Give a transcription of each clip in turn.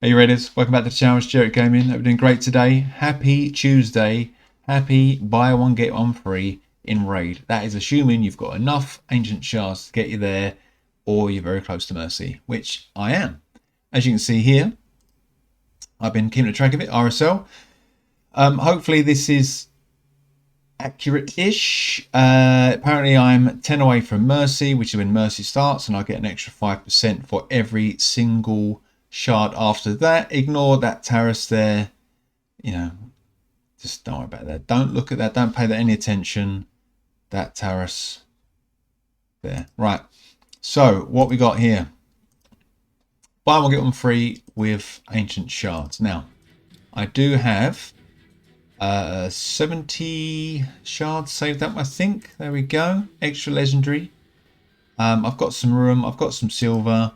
Hey Raiders, welcome back to the channel. It's Jared Gaming. Hope you're doing great today. Happy Tuesday. Happy buy one get one free in raid. That is assuming you've got enough ancient shards to get you there, or you're very close to mercy, which I am. As you can see here, I've been keeping a track of it, RSL. Hopefully this is accurate-ish. Apparently I'm 10 away from mercy, which is when mercy starts, and I get an extra 5% for every single shard after that. Ignore that terrace there, just don't worry about that. Don't look at that, don't pay that any attention. That terrace there. Right, so what we got here, buy one get one free with ancient shards. Now I do have 70 shards saved up, I think. There we go, extra legendary. I've got some room, I've got some silver.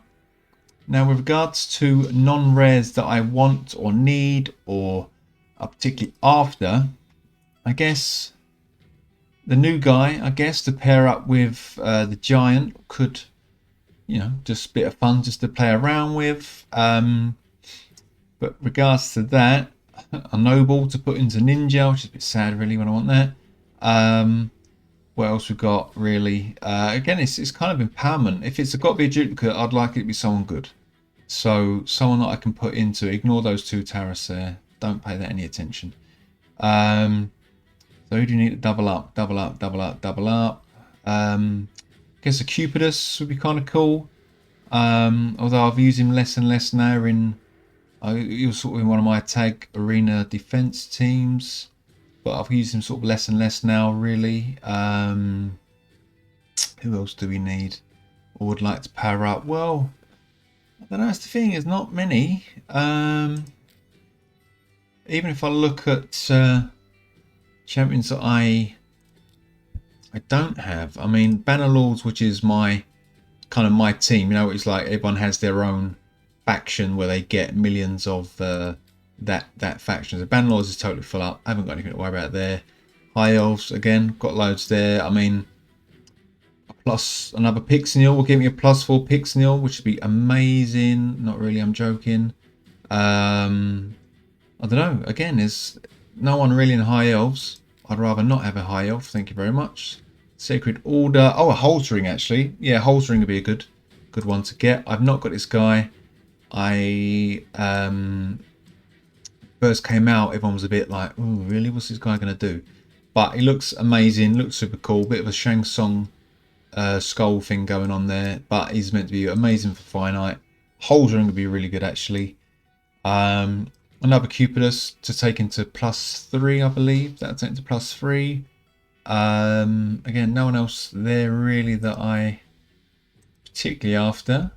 Now, with regards to non-rares that I want or need or are particularly after, I guess the new guy, to pair up with the giant could, just a bit of fun just to play around with. But regards to that, a noble to put into ninja, which is a bit sad really when I want that. What else we got really? Again, it's kind of empowerment. If it's got to be a duplicate, I'd like it to be someone good. So someone that I can put into, ignore those two terrace there. Don't pay that any attention. So who do you need to double up? Double up, double up, double up. I guess a Cupidus would be kind of cool. Although I've used him less and less now in, he was sort of in one of my tag arena defense teams. But I've used him sort of less and less now, really. Who else do we need or would like to power up? Well, I don't know, that's the thing, there's not many. Even if I look at champions that I don't have. I mean, Bannerlords, which is my kind of my team, it's like everyone has their own faction where they get millions of that faction. The Bannerlords is totally full up. I haven't got anything to worry about there. High Elves, again, got loads there. I mean, plus another Pixniel will give me a +4 Pixniel, which would be amazing. Not really, I'm joking. I don't know. Again, there's no one really in High Elves. I'd rather not have a High Elf. Thank you very much. Sacred Order. Oh, a Haltering actually. Yeah, Haltering would be a good one to get. I've not got this guy. I first came out, everyone was a bit like, "Oh, really? What's this guy gonna do?" But he looks amazing. Looks super cool. Bit of a Shang Tsung skull thing going on there, but he's meant to be amazing for finite. Holdering would be really good actually. Another Cupidus to take into +3, I believe. That'll take into +3. Again, no one else there really that I particularly after.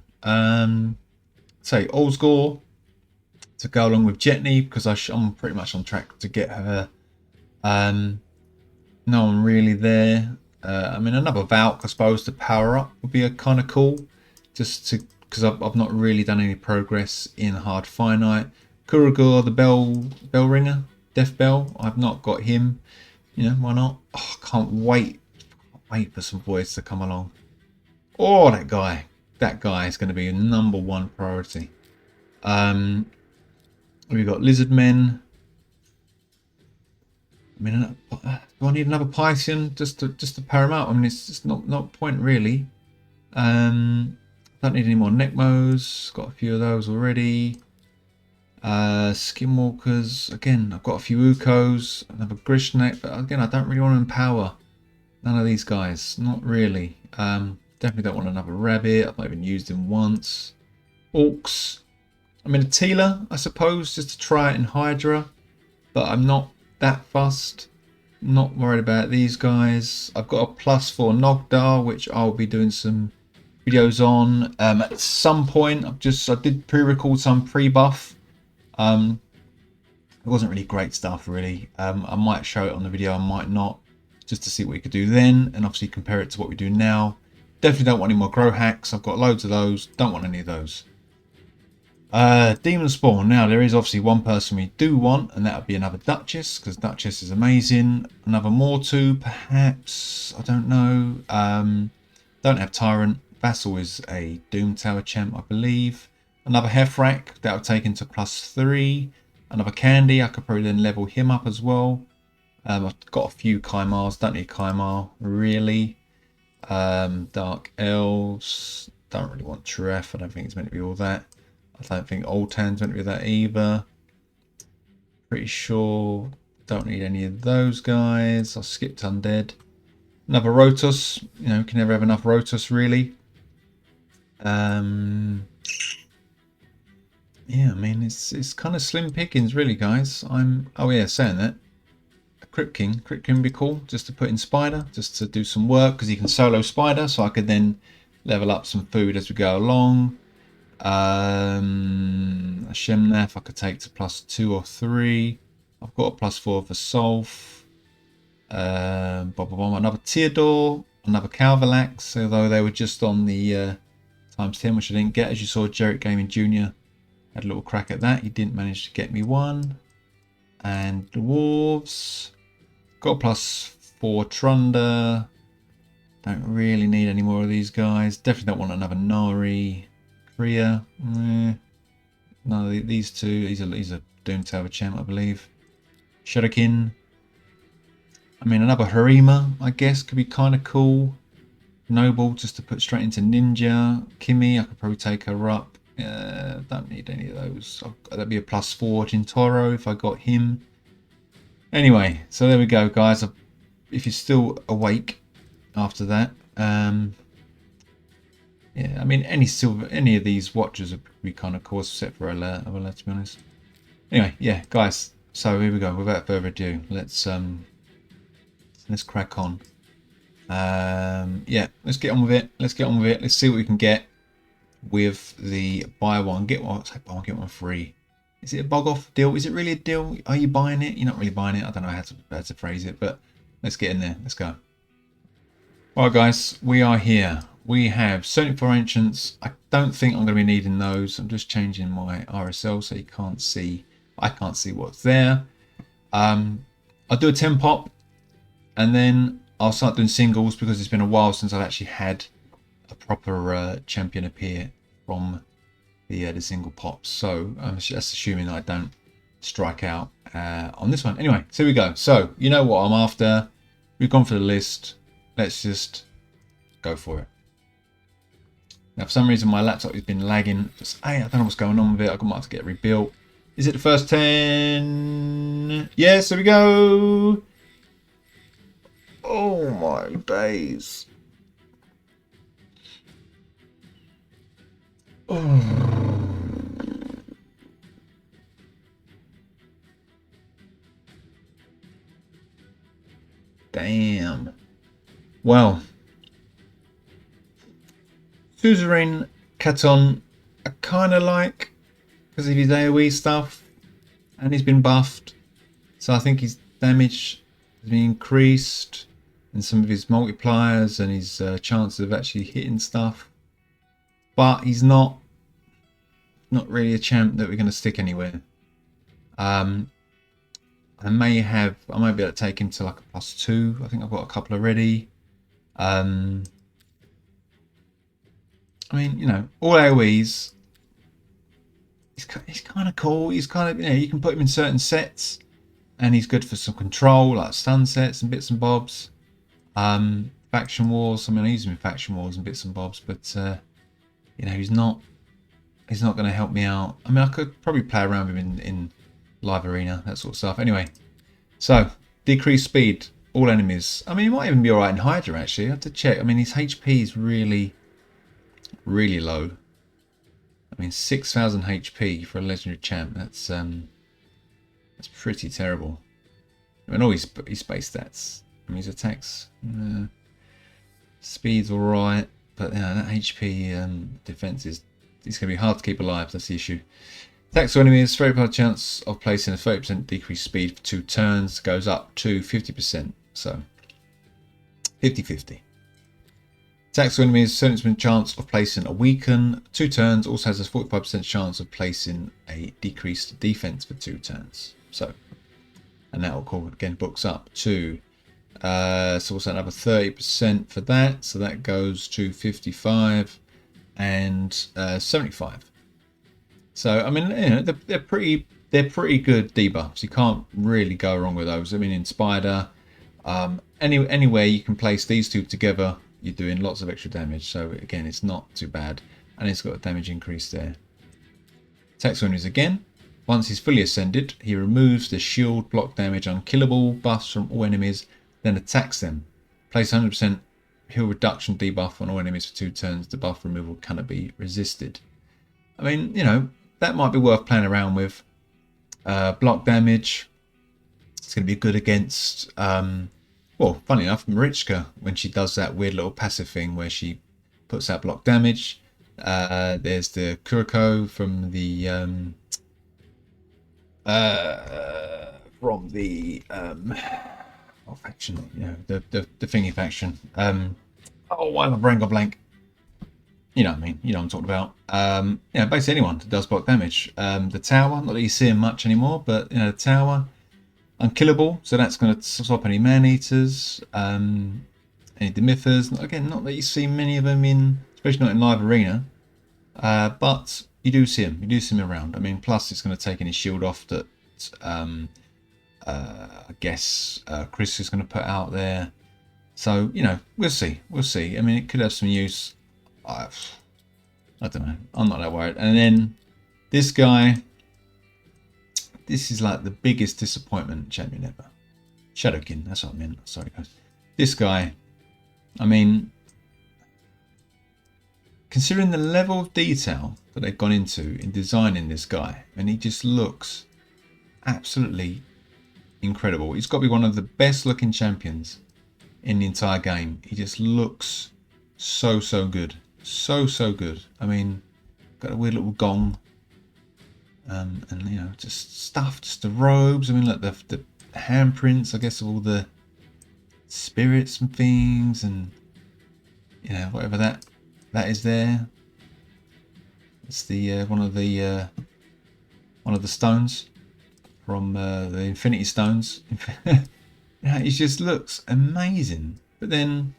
Say Olsgore to go along with Jetney because I'm pretty much on track to get her. No one really there. I mean, another Valk, I suppose, to power up would be a kind of cool, just to because I've not really done any progress in hard finite. Kuragor, the bell ringer, Death Bell. I've not got him. Why not? Oh, I can't wait for some boys to come along. Oh, that guy is going to be a #1 priority. We've got Lizard Men. I mean, do I need another Python just to pair them out? I mean, it's just not point really. Don't need any more Necmos. Got a few of those already. Skinwalkers. Again, I've got a few Ukos. Another Grishnak, but again, I don't really want to empower none of these guys. Not really. Definitely don't want another Rabbit. I've not even used him once. Orcs. I mean, a Teela, I suppose, just to try it in Hydra, but I'm not that fussed. Not worried about these guys. I've got a +4 Nogdar, which I'll be doing some videos on at some point. I did pre-record some pre-buff. It wasn't really great stuff, really. I might show it on the video, I might not, just to see what we could do then, and obviously compare it to what we do now. Definitely don't want any more grow hacks. I've got loads of those. Don't want any of those. Demon Spawn. Now, there is obviously one person we do want, and that would be another Duchess, because Duchess is amazing. Another Mortu, perhaps. I don't know. Don't have Tyrant. Vassal is a Doom Tower champ, I believe. Another Heffrack, that'll take into +3. Another Candy, I could probably then level him up as well. I've got a few Kaimars, don't need Kaimar, really. Dark Elves, don't really want Tref, I don't think it's meant to be all that. I don't think Old Tan's meant to be that either. Pretty sure, don't need any of those guys. I skipped Undead. Another Rotos, you know, can never have enough Rotos, really. Yeah, I mean, it's kind of slim pickings, really, guys. Oh yeah, saying that. A Crypt King would be cool, just to put in Spider, just to do some work, because he can solo Spider, so I could then level up some food as we go along. A Shemnath I could take to +2 or 3. I've got a +4 for Solf. Another Theodore, another Calvalax, although they were just on the ×10, which I didn't get. As you saw, Jarrett Gaming Jr. had a little crack at that. He didn't manage to get me one. And Dwarves. Got a +4 Trunder. Don't really need any more of these guys. Definitely don't want another Nari. Kriya. No, these two. These are Doom Tower Champ, I believe. Shuriken. I mean, another Harima, I guess, could be kind of cool. Noble, just to put straight into Ninja. Kimmy, I could probably take her up. Don't need any of those. That'd be a +4 Jintoro if I got him. Anyway, so there we go, guys. If you're still awake after that, yeah, I mean, any of these watches would be kind of cool, except for alert, to be honest. Anyway, yeah, guys. So here we go. Without further ado, let's crack on. Yeah, let's get on with it. Let's see what we can get with the buy one get one. Say buy one get one free. Is it a BOGOF deal? Is it really a deal? Are you buying it? You're not really buying it. I don't know how to phrase it, but let's get in there. Let's go. All right, guys, we are here. We have 74 Ancients. I don't think I'm going to be needing those. I'm just changing my RSL so you can't see. I can't see what's there. I'll do a 10 pop, and then I'll start doing singles because it's been a while since I've actually had a proper champion appear from the single pops. So I'm just assuming that I don't strike out on this one. Anyway, so here we go. So you know what I'm after. We've gone for the list. Let's just go for it. Now, for some reason, my laptop has been lagging. I don't know what's going on with it. I might have to get it rebuilt. Is it the first 10? Yes, here we go. Oh my days. Oh. Damn. Well. Suzerain Katon I kind of like because of his AoE stuff, and he's been buffed, so I think his damage has been increased, and some of his multipliers and his chances of actually hitting stuff. But he's not really a champ that we're going to stick anywhere. I might be able to take him to like a +2. I think I've got a couple already. I mean, you know, all AoEs. He's kind of cool. He's kind of, you know, you can put him in certain sets, and he's good for some control, like stun sets and bits and bobs. Faction wars. I mean, I use him in faction wars and bits and bobs, but you know, he's not going to help me out. I mean, I could probably play around with him in live arena, that sort of stuff. Anyway, so decreased speed, all enemies. I mean, he might even be alright in Hydra, actually. I have to check. I mean, his HP is really low. I mean, 6,000 HP for a legendary champ. That's pretty terrible. I mean, all his base stats. I mean, his attacks, speed's all right, but that HP defense is going to be hard to keep alive. That's the issue. Attacks to enemies, very high chance of placing a 30% decreased speed for 2 turns. Goes up to 50%. So 50-50. Attacks to enemies, 70% chance of placing a weaken. 2 turns. Also has a 45% chance of placing a decreased defense for 2 turns. So, and that will call again books up to so also another 30% for that. So that goes to 55 and 75. So I mean, they're pretty good debuffs. You can't really go wrong with those. I mean, in Spider, anywhere you can place these two together, you're doing lots of extra damage. So again, it's not too bad, and it's got a damage increase there. Attacks enemies again. Once he's fully ascended, he removes the shield, block damage, unkillable buffs from all enemies, then attacks them. Place 100% heal reduction debuff on all enemies for 2 turns. The buff removal cannot be resisted. I mean, you know, that might be worth playing around with. Block damage. It's going to be good against, well, funny enough, Marichka, when she does that weird little passive thing where she puts out block damage. There's the Kuroko from the what faction? You know, the thingy faction. Oh, why my brain got blank? You know what I mean? You know what I'm talking about. Yeah, basically anyone that does block damage. The tower, not that you see him much anymore, but you know, the tower, unkillable, so that's going to stop any man-eaters, any Demythers. Again, not that you see many of them in, especially not in live arena, but you do see him. You do see him around. I mean, plus it's going to take any shield off that I guess Chris is going to put out there. So you know, we'll see. We'll see. I mean, it could have some use. I don't know. I'm not that worried. And then this guy. This is like the biggest disappointment champion ever. Shadowkin, that's what I meant. Sorry guys. This guy, I mean, considering the level of detail that they've gone into in designing this guy, and he just looks absolutely incredible. He's got to be one of the best looking champions in the entire game. He just looks so good. So good. I mean, got a weird little gong. And you know, just stuff, just the robes. I mean, like the handprints, I guess, of all the spirits and things, and you know, whatever that is there. It's the one of the stones from the Infinity Stones. Yeah, he just looks amazing, but then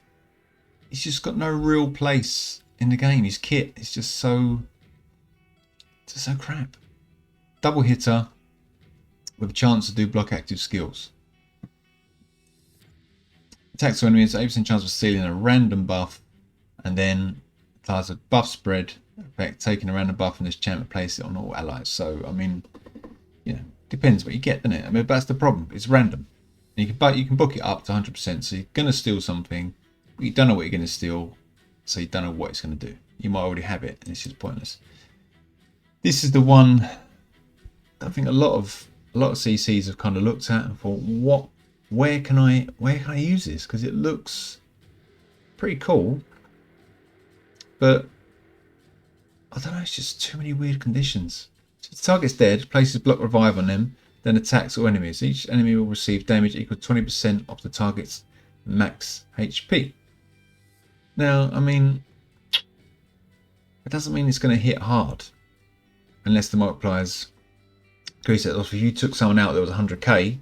he's just got no real place in the game. His kit is just so crap. Double hitter with a chance to do block active skills. Attacks to enemies, 8% chance of stealing a random buff, and then applies a buff spread effect, taking a random buff from this champ and place it on all allies. So I mean, you know, depends what you get, doesn't it? I mean, that's the problem. It's random. And you can book it up to 100%. So you're gonna steal something, but you don't know what you're gonna steal, so you don't know what it's gonna do. You might already have it, and it's just pointless. This is the one I think a lot of CCs have kind of looked at and thought, where can I use this? Because it looks pretty cool, but I don't know. It's just too many weird conditions. So the target's dead. Places block revive on them, then attacks all enemies. Each enemy will receive damage equal to 20% of the target's max HP. Now, I mean, it doesn't mean it's going to hit hard unless the multipliers. If you took someone out that was 100k,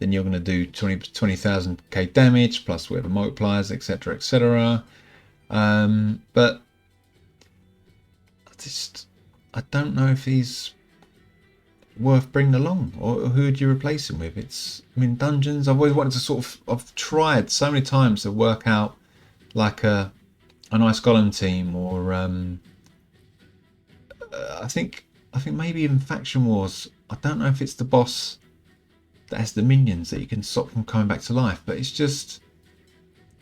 then you're going to do 20,000k damage plus whatever multipliers, etc, etc. But I don't know if he's worth bringing along, or who would you replace him with? I mean, dungeons, I've always wanted to I've tried so many times to work out like a nice golem team, or I think maybe even faction wars. I don't know if it's the boss that has the minions that you can stop from coming back to life, but it's just,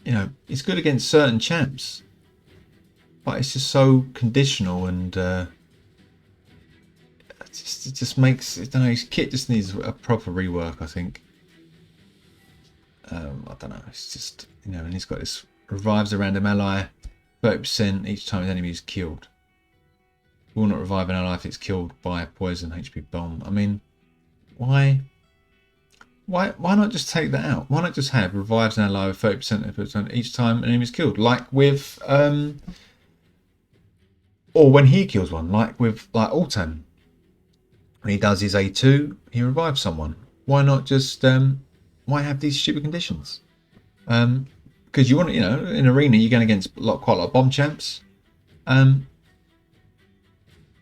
you know, it's good against certain champs, but it's just so conditional, and it just makes, I don't know, his kit just needs a proper rework, I think. I don't know, it's just, you know, and he's got this revives a random ally 30% each time his enemy is killed. Will not revive an ally if it's killed by a poison HP bomb. I mean, why not just take that out? Why not just have revives an ally with 30% each time an enemy is killed, like with or when he kills one, like with Altan. When he does his A2, he revives someone. Why not just why have these stupid conditions? Because you want, you know, in arena you're going against quite a lot of bomb champs.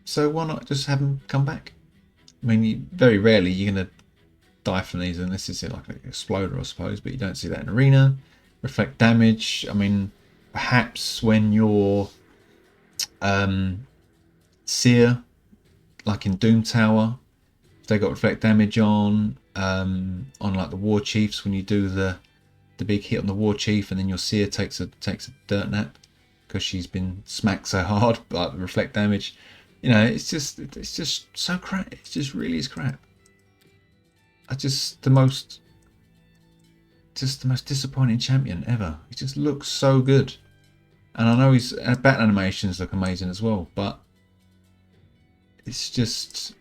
So why not just have them come back? I mean, very rarely you're going to die from these unless it's like an exploder, I suppose, but you don't see that in arena. Reflect damage. I mean, perhaps when you're seer, like in Doom Tower, if they got reflect damage on like the War Chiefs, when you do the big hit on the War Chief, and then your seer takes a dirt nap because she's been smacked so hard, like reflect damage. You know, it's just so crap. It just really is crap. The most disappointing champion ever. He just looks so good, and I know his battle animations look amazing as well, but it's just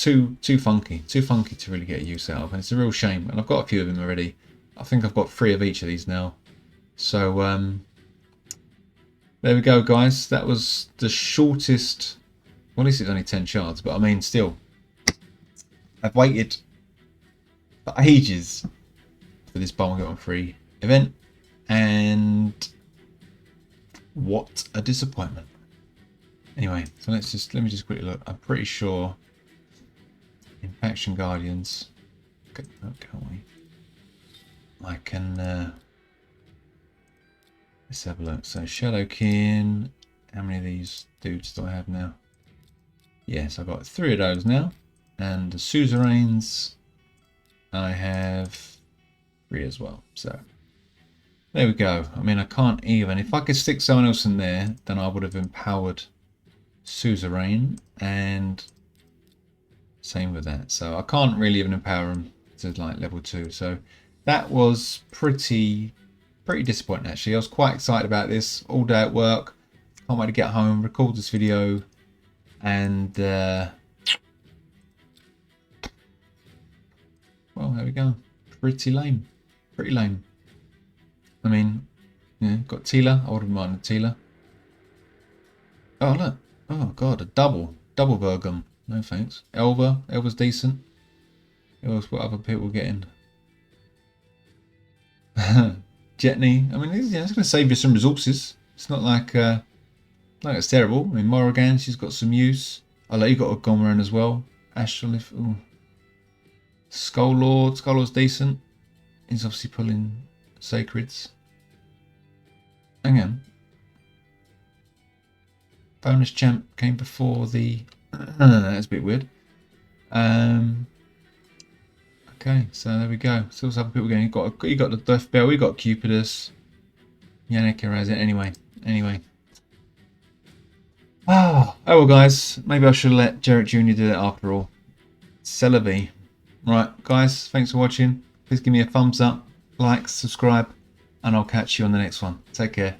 too funky to really get a use out of, and it's a real shame. And I've got a few of them already. I think I've got 3 of each of these now. So there we go, guys. That was the shortest. Well, at least it's only 10 shards, but I mean, still, I've waited for ages for this buy one get one free event, and what a disappointment. Anyway, so let me just quickly look. I'm pretty sure in Faction Guardians, can't we? I can let's have a look. So Shadowkin, how many of these dudes do I have now? Yes, I've got 3 of those now, and the suzerains I have 3 as well. So there we go. I mean, I can't even. If I could stick someone else in there, then I would have empowered suzerain, and same with that. So I can't really even empower them to like level 2. So that was pretty disappointing, actually. I was quite excited about this all day at work. Can't wait to get home, record this video, and well, there we go. Pretty lame. I mean, yeah, got Tila. I wouldn't mind a Tila. Oh look. Oh god, a double Bergum. No thanks. Elva's decent. What other people getting? Jetney. I mean, it's going to save you some resources. It's not like it's terrible. I mean, Morrigan, she's got some use. I like you got a Gomeran as well. Astrolith. Skull-Lord's decent. He's obviously pulling Sacreds. Hang on. Bonus champ came before the. That's a bit weird. Okay, so there we go. Still some people getting. You got the Death Bell. We got Cupidus. Yannick has it anyway. Oh well, guys. Maybe I should let Jarrett Jr. do it after all. Celebi. Right, guys. Thanks for watching. Please give me a thumbs up, like, subscribe, and I'll catch you on the next one. Take care.